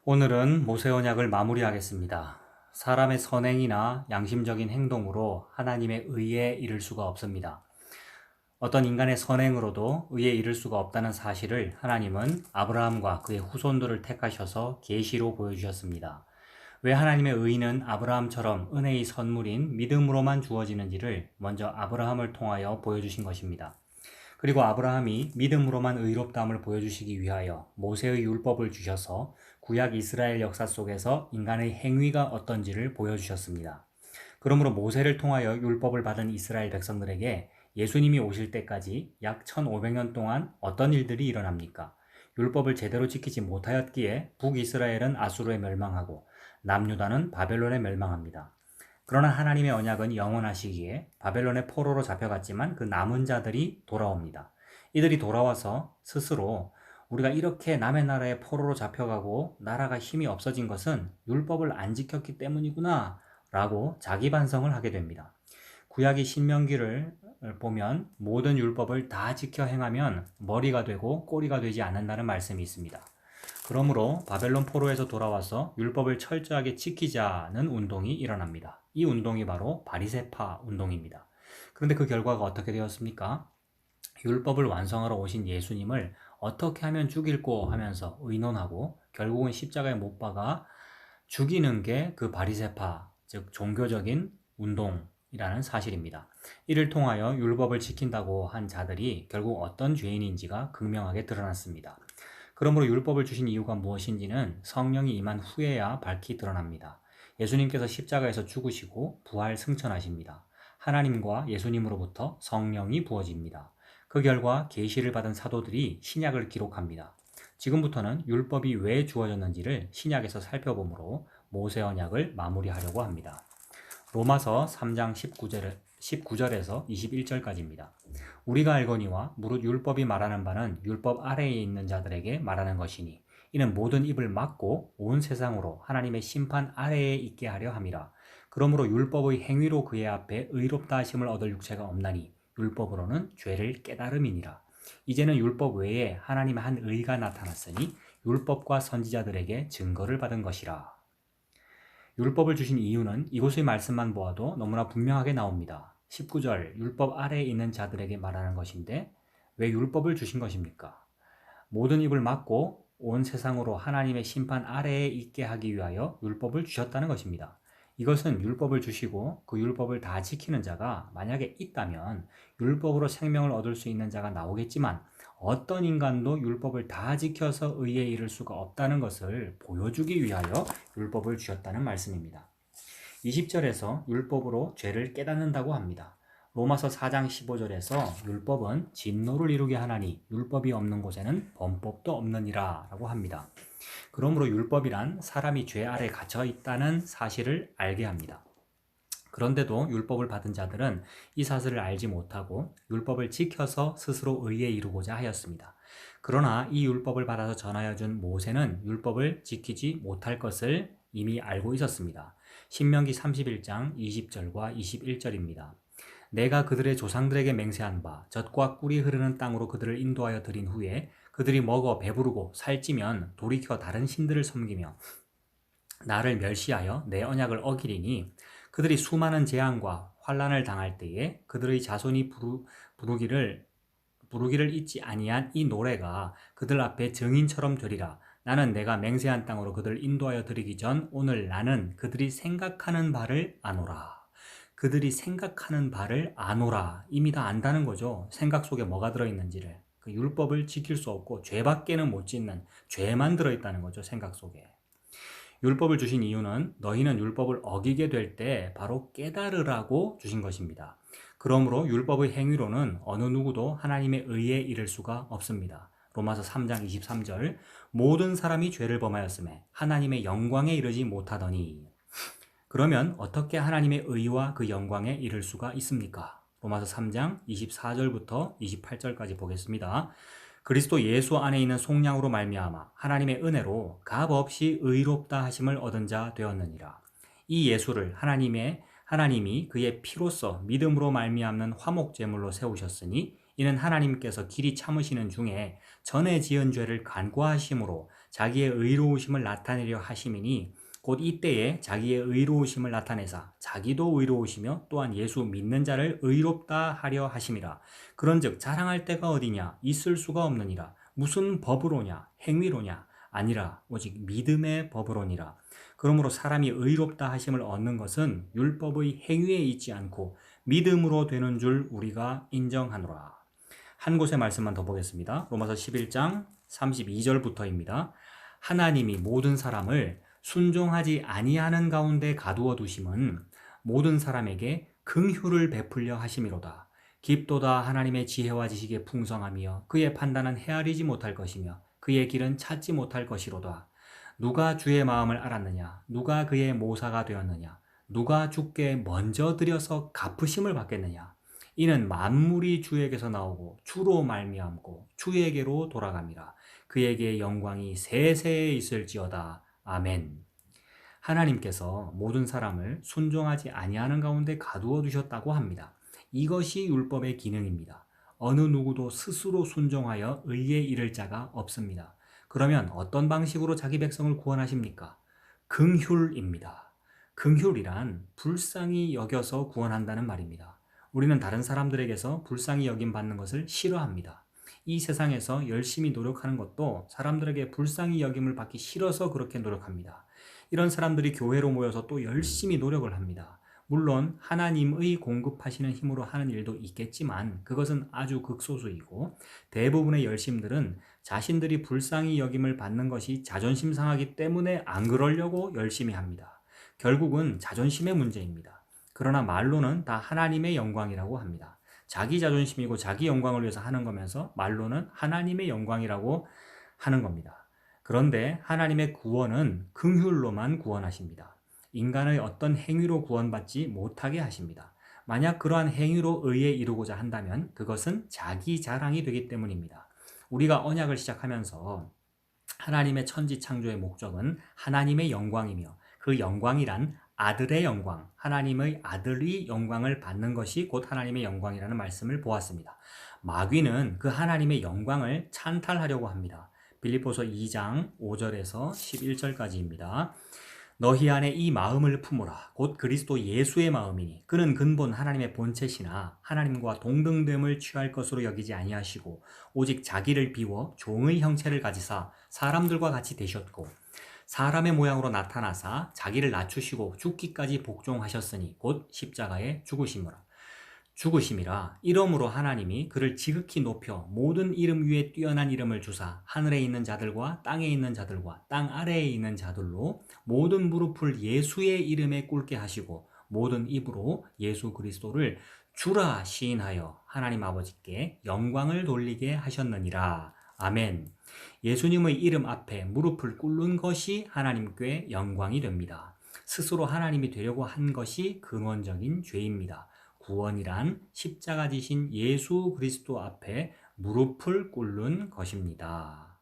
오늘은 모세 언약을 마무리하겠습니다. 사람의 선행이나 양심적인 행동으로 하나님의 의에 이를 수가 없습니다. 어떤 인간의 선행으로도 의에 이를 수가 없다는 사실을 하나님은 아브라함과 그의 후손들을 택하셔서 계시로 보여주셨습니다. 왜 하나님의 의는 아브라함처럼 은혜의 선물인 믿음으로만 주어지는지를 먼저 아브라함을 통하여 보여주신 것입니다. 그리고 아브라함이 믿음으로만 의롭다함을 보여주시기 위하여 모세의 율법을 주셔서 구약 이스라엘 역사 속에서 인간의 행위가 어떤지를 보여주셨습니다. 그러므로 모세를 통하여 율법을 받은 이스라엘 백성들에게 예수님이 오실 때까지 약 1500년 동안 어떤 일들이 일어납니까? 율법을 제대로 지키지 못하였기에 북이스라엘은 아수르에 멸망하고 남유다는 바벨론에 멸망합니다. 그러나 하나님의 언약은 영원하시기에 바벨론의 포로로 잡혀갔지만 그 남은 자들이 돌아옵니다. 이들이 돌아와서 스스로 우리가 이렇게 남의 나라에 포로로 잡혀가고 나라가 힘이 없어진 것은 율법을 안 지켰기 때문이구나 라고 자기 반성을 하게 됩니다. 구약의 신명기를 보면 모든 율법을 다 지켜 행하면 머리가 되고 꼬리가 되지 않는다는 말씀이 있습니다. 그러므로 바벨론 포로에서 돌아와서 율법을 철저하게 지키자는 운동이 일어납니다. 이 운동이 바로 바리새파 운동입니다. 그런데 그 결과가 어떻게 되었습니까? 율법을 완성하러 오신 예수님을 어떻게 하면 죽일꼬 하면서 의논하고 결국은 십자가에 못 박아 죽이는 게 그 바리새파, 즉 종교적인 운동이라는 사실입니다. 이를 통하여 율법을 지킨다고 한 자들이 결국 어떤 죄인인지가 극명하게 드러났습니다. 그러므로 율법을 주신 이유가 무엇인지는 성령이 임한 후에야 밝히 드러납니다. 예수님께서 십자가에서 죽으시고 부활 승천하십니다. 하나님과 예수님으로부터 성령이 부어집니다. 그 결과 계시를 받은 사도들이 신약을 기록합니다. 지금부터는 율법이 왜 주어졌는지를 신약에서 살펴보므로 모세 언약을 마무리하려고 합니다. 로마서 3장 19절에서 21절까지입니다. 우리가 알거니와 무릇 율법이 말하는 바는 율법 아래에 있는 자들에게 말하는 것이니 이는 모든 입을 막고 온 세상으로 하나님의 심판 아래에 있게 하려 함이라. 그러므로 율법의 행위로 그의 앞에 의롭다 하심을 얻을 육체가 없나니 율법으로는 죄를 깨달음이니라. 이제는 율법 외에 하나님의 한 의가 나타났으니 율법과 선지자들에게 증거를 받은 것이라. 율법을 주신 이유는 이곳의 말씀만 보아도 너무나 분명하게 나옵니다. 19절 율법 아래에 있는 자들에게 말하는 것인데 왜 율법을 주신 것입니까? 모든 입을 막고 온 세상으로 하나님의 심판 아래에 있게 하기 위하여 율법을 주셨다는 것입니다. 이것은 율법을 주시고 그 율법을 다 지키는 자가 만약에 있다면 율법으로 생명을 얻을 수 있는 자가 나오겠지만 어떤 인간도 율법을 다 지켜서 의에 이를 수가 없다는 것을 보여주기 위하여 율법을 주셨다는 말씀입니다. 20절에서 율법으로 죄를 깨닫는다고 합니다. 로마서 4장 15절에서 율법은 진노를 이루게 하나니 율법이 없는 곳에는 범법도 없느니라 라고 합니다. 그러므로 율법이란 사람이 죄 아래 갇혀 있다는 사실을 알게 합니다. 그런데도 율법을 받은 자들은 이 사실을 알지 못하고 율법을 지켜서 스스로 의에 이루고자 하였습니다. 그러나 이 율법을 받아서 전하여 준 모세는 율법을 지키지 못할 것을 이미 알고 있었습니다. 신명기 31장 20절과 21절입니다. 내가 그들의 조상들에게 맹세한 바 젖과 꿀이 흐르는 땅으로 그들을 인도하여 드린 후에 그들이 먹어 배부르고 살찌면 돌이켜 다른 신들을 섬기며 나를 멸시하여 내 언약을 어기리니 그들이 수많은 재앙과 환난을 당할 때에 그들의 자손이 부르기를 잊지 아니한 이 노래가 그들 앞에 증인처럼 되리라. 나는 내가 맹세한 땅으로 그들을 인도하여 드리기 전 오늘 나는 그들이 생각하는 바를 아노라. 그들이 생각하는 바를 아노라. 이미 다 안다는 거죠. 생각 속에 뭐가 들어있는지를. 그 율법을 지킬 수 없고 죄밖에는 못 짓는 죄만 들어있다는 거죠. 생각 속에. 율법을 주신 이유는 너희는 율법을 어기게 될 때 바로 깨달으라고 주신 것입니다. 그러므로 율법의 행위로는 어느 누구도 하나님의 의에 이를 수가 없습니다. 로마서 3장 23절 모든 사람이 죄를 범하였음에 하나님의 영광에 이르지 못하더니 그러면 어떻게 하나님의 의와 그 영광에 이를 수가 있습니까? 로마서 3장 24절부터 28절까지 보겠습니다. 그리스도 예수 안에 있는 속량으로 말미암아 하나님의 은혜로 값없이 의롭다 하심을 얻은 자 되었느니라. 이 예수를 하나님이 그의 피로써 믿음으로 말미암는 화목 제물로 세우셨으니 이는 하나님께서 길이 참으시는 중에 전에 지은 죄를 간구하심으로 자기의 의로우심을 나타내려 하심이니 곧 이때에 자기의 의로우심을 나타내사 자기도 의로우시며 또한 예수 믿는 자를 의롭다 하려 하심이라. 그런즉 자랑할 데가 어디냐? 있을 수가 없느니라. 무슨 법으로냐? 행위로냐? 아니라 오직 믿음의 법으로니라. 그러므로 사람이 의롭다 하심을 얻는 것은 율법의 행위에 있지 않고 믿음으로 되는 줄 우리가 인정하노라. 한 곳의 말씀만 더 보겠습니다. 로마서 11장 32절부터입니다. 하나님이 모든 사람을 순종하지 아니하는 가운데 가두어 두심은 모든 사람에게 긍휼을 베풀려 하심이로다. 깊도다 하나님의 지혜와 지식에 풍성하며 그의 판단은 헤아리지 못할 것이며 그의 길은 찾지 못할 것이로다. 누가 주의 마음을 알았느냐? 누가 그의 모사가 되었느냐? 누가 주께 먼저 드려서 갚으심을 받겠느냐? 이는 만물이 주에게서 나오고 주로 말미암고 주에게로 돌아갑니다. 그에게 영광이 세세에 있을지어다. 아멘. 하나님께서 모든 사람을 순종하지 아니하는 가운데 가두어 두셨다고 합니다. 이것이 율법의 기능입니다. 어느 누구도 스스로 순종하여 의에 이를 자가 없습니다. 그러면 어떤 방식으로 자기 백성을 구원하십니까? 긍휼입니다. 긍휼이란 불쌍히 여겨서 구원한다는 말입니다. 우리는 다른 사람들에게서 불쌍히 여김 받는 것을 싫어합니다. 이 세상에서 열심히 노력하는 것도 사람들에게 불쌍히 여김을 받기 싫어서 그렇게 노력합니다. 이런 사람들이 교회로 모여서 또 열심히 노력을 합니다. 물론 하나님의 공급하시는 힘으로 하는 일도 있겠지만 그것은 아주 극소수이고 대부분의 열심들은 자신들이 불쌍히 여김을 받는 것이 자존심 상하기 때문에 안 그러려고 열심히 합니다. 결국은 자존심의 문제입니다. 그러나 말로는 다 하나님의 영광이라고 합니다. 자기 자존심이고 자기 영광을 위해서 하는 거면서 말로는 하나님의 영광이라고 하는 겁니다. 그런데 하나님의 구원은 긍휼로만 구원하십니다. 인간의 어떤 행위로 구원받지 못하게 하십니다. 만약 그러한 행위로 의에 이루고자 한다면 그것은 자기 자랑이 되기 때문입니다. 우리가 언약을 시작하면서 하나님의 천지 창조의 목적은 하나님의 영광이며 그 영광이란 아들의 영광, 하나님의 아들이 영광을 받는 것이 곧 하나님의 영광이라는 말씀을 보았습니다. 마귀는 그 하나님의 영광을 찬탈하려고 합니다. 빌립보서 2장 5절에서 11절까지입니다. 너희 안에 이 마음을 품으라. 곧 그리스도 예수의 마음이니 그는 근본 하나님의 본체시나 하나님과 동등됨을 취할 것으로 여기지 아니하시고 오직 자기를 비워 종의 형체를 가지사 사람들과 같이 되셨고 사람의 모양으로 나타나사 자기를 낮추시고 죽기까지 복종하셨으니 곧 십자가에 죽으심이라. 이러므로 하나님이 그를 지극히 높여 모든 이름 위에 뛰어난 이름을 주사 하늘에 있는 자들과 땅에 있는 자들과 땅 아래에 있는 자들로 모든 무릎을 예수의 이름에 꿇게 하시고 모든 입으로 예수 그리스도를 주라 시인하여 하나님 아버지께 영광을 돌리게 하셨느니라. 아멘. 예수님의 이름 앞에 무릎을 꿇는 것이 하나님께 영광이 됩니다. 스스로 하나님이 되려고 한 것이 근원적인 죄입니다. 구원이란 십자가 지신 예수 그리스도 앞에 무릎을 꿇는 것입니다.